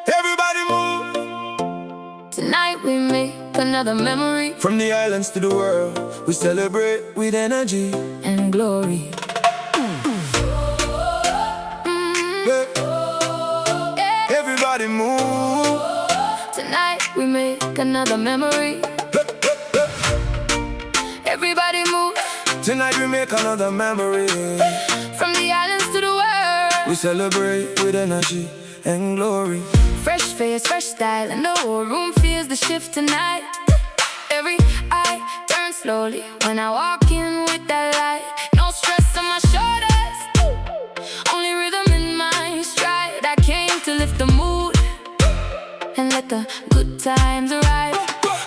Everybody move. Tonight we make another memory. From the islands to the world, we celebrate with energy and glory. Everybody move. Tonight we make another memory. Everybody move. Tonight we make another memory. From the islands to the world, we celebrate with energy and glory. Fresh face, fresh style, and the whole room feels the shift tonight. Every eye turns slowly when I walk in with that light. No stress on my shoulders, only rhythm in my stride. I came to lift the mood and let the good times arrive.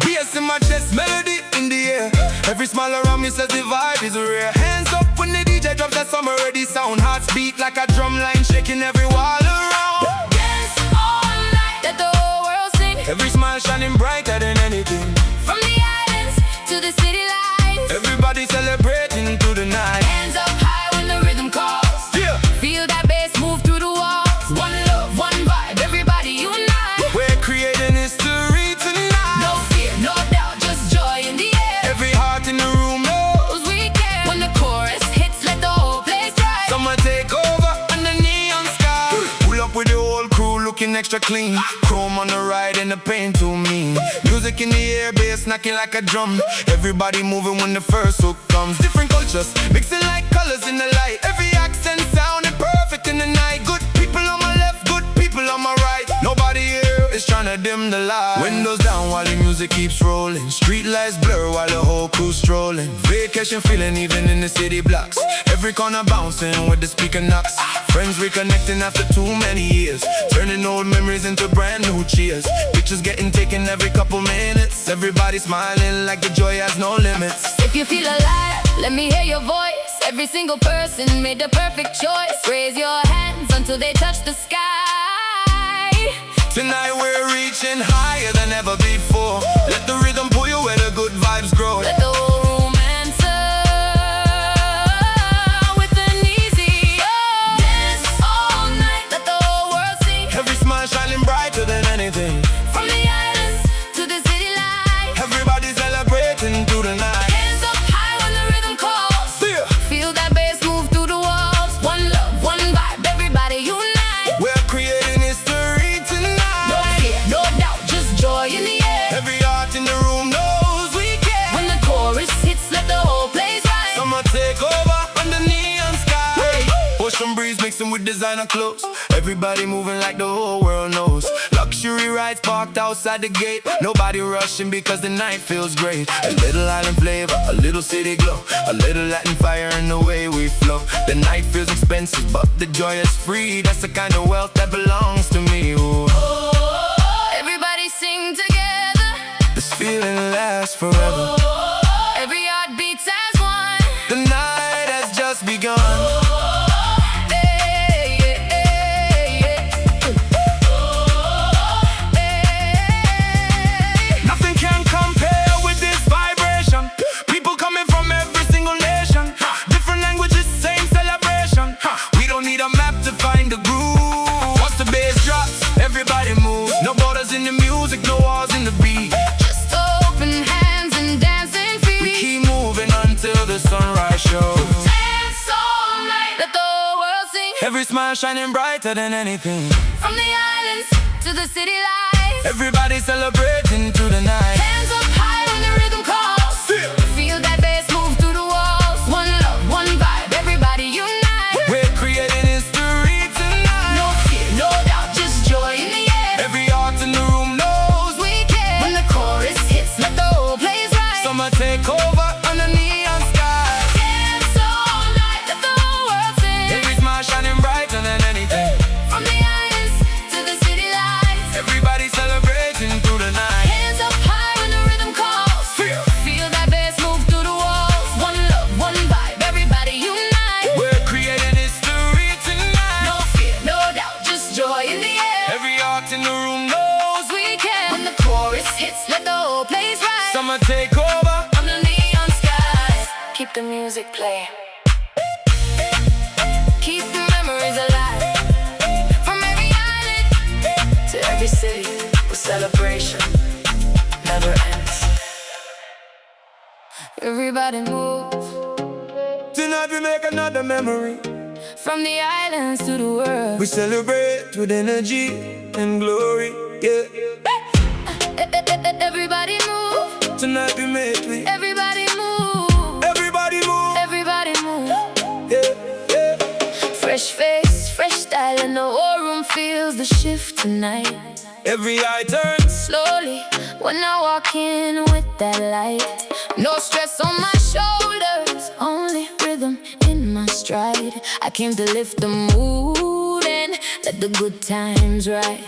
Bass in my chest, melody in the air. Every smile around me says the vibe is rare. Hands up when the DJ drops that summer ready sound. Hearts beat like a drum line, shaking every wall around. Dance all night, let the whole world sing. Every smile shining brighter than anything. From the islands to the city lights, everybody celebrating through the night. Hands up high when the rhythm calls. Yeah. Feel that bass move through the walls. One love, one vibe, everybody unite. We're creating history tonight. No fear, no doubt, just joy in the air. Every heart in the room knows we care. When the chorus hits, let the whole place rise. Summer take over under neon sky. Pull up with the whole crew looking extra clean. Chrome on the ride and the paint too mean. Music in the air, bass knocking like a drum. Everybody moving when the first hook comes. Different cultures, mixing like colors in the light. Every accent sounding perfect in the night. Good people on my left, good people on my right. Nobody here is trying to dim the light. Windows down while the music keeps rolling. Street lights blur while the whole crew's strolling. Vacation feeling even in the city blocks. Every corner bouncing with the speaker knocks. Friends reconnecting after too many years, turning old memories into brand new cheers. Pictures getting taken every couple minutes. Everybody smiling like the joy has no limits. If you feel alive, let me hear your voice. Every single person made the perfect choice. Raise your hands until they touch the sky. Tonight we're reaching higher than ever before. Let the rhythm pull you where the good vibes grow. Let the whole room answer with an easy dance all night. Let the whole world sing. Every smile shining brighter than anything. From the islands to the city lights, everybody celebrating through the night. Hands up high when the rhythm calls. Yeah. Feel that bass move through the walls. One love, one vibe, everybody unite. We're creating history tonight. No fear, no doubt, just joy in the air. Every heart in the room knows we care. When the chorus hits, let the whole place rise. Summer take over under neon sky. Ocean breeze mixing with designer clothes. Everybody moving like the whole world knows. Luxury rides parked outside the gate. Nobody rushing because the night feels great. A little island flavor, a little city glow, a little Latin fire in the way we flow. The night feels expensive, but the joy is free. That's the kind of wealth that belongs to me. Ooh. Everybody sing together. This feeling lasts forever. Every heart beats as one. The night has just begun. Nothing can compare with this vibration. People coming from every single nation. Different languages, same celebration. We don't need a map to find the groove. Once the bass drops, everybody moves. No borders in the music, no walls in the beat. Just open hands and dancing feet. We keep moving until the sunrise shows. Dance all night, let the whole world sing. Every smile shining brighter than anything. From the islands to the city lights, everybody celebrating through the night. hands up high when the rhythm calls. Feel that bass move through the walls. One love, one vibe, everybody unite. We're creating history tonight. No fear, no doubt, just joy in the air. Every heart in the room knows We care. When the chorus hits, let the whole place rise. summer take over under neon sky. Dance all night, let the whole world sing. Every smile shining brighter than anything. From the islands to the city lights, Everybody celebrating through the night. hands up high when the rhythm calls. Feel that bass move through the walls. One love, one vibe, everybody unite. We're creating history tonight. No fear, no doubt, just joy in the air. Every heart in the room knows We care. When the chorus hits, let the whole place rise. summer take over. Under neon skies, keep the music playing. Keep the memories alive. From every island to every celebration never ends. Everybody move. Tonight we make another memory. From the islands to the world, We celebrate with energy and glory, yeah. everybody move. Tonight we make me. Everybody move. Everybody move, Everybody move. yeah, yeah. Fresh face, fresh style, and the whole room feels the shift tonight. Every eye turns. Slowly, when I walk in with that light, no stress on my shoulders, only rhythm in my stride. I came to lift the mood and let the good times ride.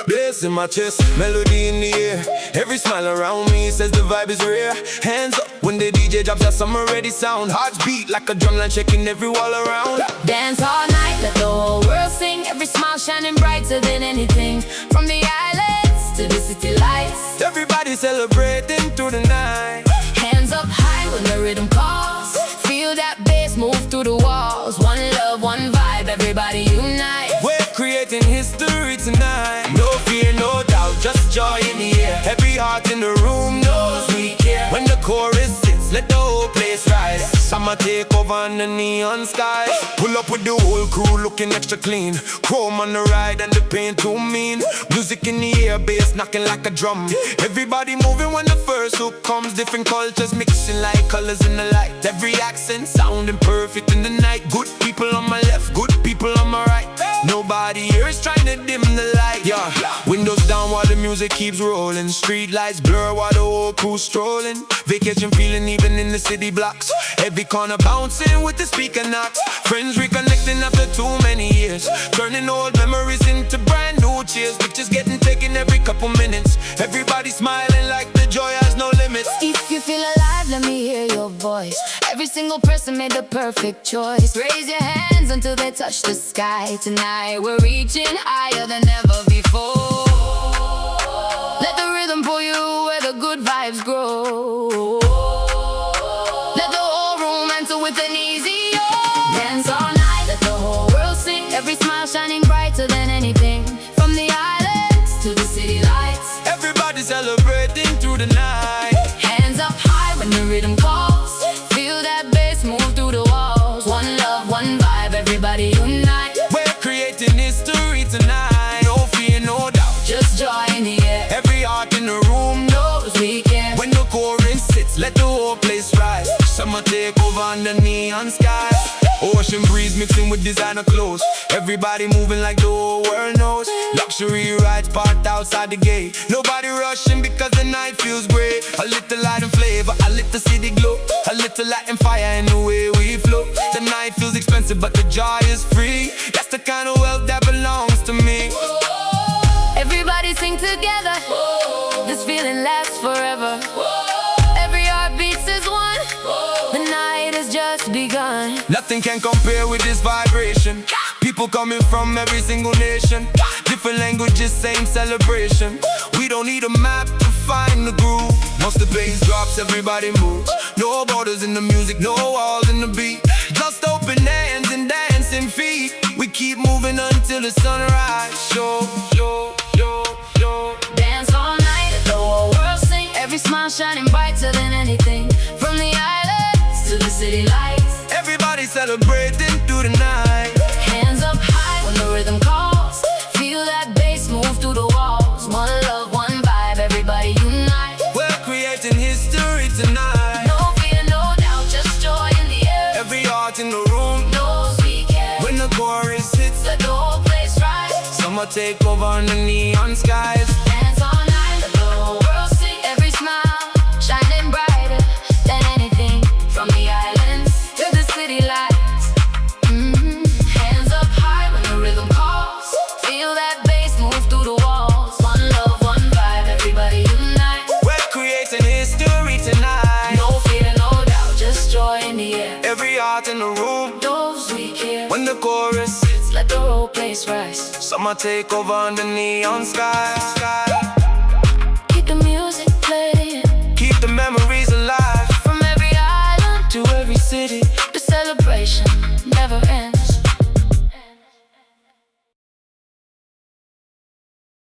Bass in my chest, melody in the air. Every smile around me says the vibe is rare. Hands up when the DJ drops that summer ready sound. Hearts beat like a drumline shaking every wall around. Dance all night, let the whole world sing. Every smile shining brighter than anything. From the islands to the city lights, Everybody celebrating through the night. hands up high when the rhythm calls. Feel that bass move through the walls. One love, one vibe, everybody unite. We're creating history tonight. No fear, no doubt, just joy in the air. Every heart in the room knows we care. When the chorus hits, let the whole place rise. Summer take over on the neon sky. Pull up with the whole crew looking extra clean. Chrome on the ride and the paint too mean. Music in the air, bass knocking like a drum. Everybody moving when the first hook comes. Different cultures mixing like colors in the light. Every accent sounding perfect in the night. Good people on my left, good people on my right. Nobody here is trying to dim the light, yeah. Windows down while the music keeps rolling. Street lights blur while the whole crew's strolling. Vacation feeling even in the city blocks. Every corner bouncing with the speaker knocks. Friends reconnecting after too many years. Turning old memories into brand new cheers. Pictures getting taken every couple minutes. Everybody smiling like the joy has no limits. If you feel alive, let me hear your voice. Every single person made the perfect choice. Raise your hands until they touch the sky. Tonight we're reaching higher than ever before. Let the rhythm pull you where the good vibes grow. Let the whole room enter with an easy oh. Dance all night, let the whole world sing. Every smile shining brighter than anything. From the islands to the city lights, Everybody celebrating through the night. hands up high when the rhythm calls. Feel that bass move through the walls. One love, one vibe, everybody unite. We're creating history tonight. No fear, no doubt, Just joy in the air, every heart in the room knows. cause we care. When the chorus hits, let the whole place rise. Summer take over on the neon sky. Ocean breeze mixing with designer clothes. Everybody moving like the whole world knows. Luxury rides parked outside the gate. Nobody rushing because the night feels great. A little light and flavor, a little city glow. A little light and fire in the way we flow. The night feels expensive but the joy is free. That's the kind of wealth that belongs to me. Everybody sing together. This feeling lasts forever. Every heart beats as one. The night has just begun. Nothing can compare with this vibration. People coming from every single nation. Different languages, same celebration. We don't need a map to find the groove. Once the bass drops, everybody moves. No borders in the music, no walls in the beat. Just open hands and dancing feet. We keep moving until the sunrise. Show. Dance all night, let the whole world sing. Every smile shining brighter than anything. From the islands to the city lights, Everybody celebrating through the night. hands up high when the rhythm calls. Feel that bass move through the walls. One love, one vibe, everybody unite. We're creating history tonight. No fear, no doubt, just joy in the air. Every heart in the room Knows we care. when the chorus hits. Let the whole place rise. Summer take over on the neon skies. Dance all night, let the whole world sing. Every smile shining brighter than anything. From the islands to the city lights. Hands up high when the rhythm calls. Feel that bass move through the walls. One love, one vibe, everybody unite. We're creating history tonight. No fear, no doubt, just joy in the air. Every heart in the room Those we care. when the chorus hits. Let the whole place rise. Summer take over on the neon sky.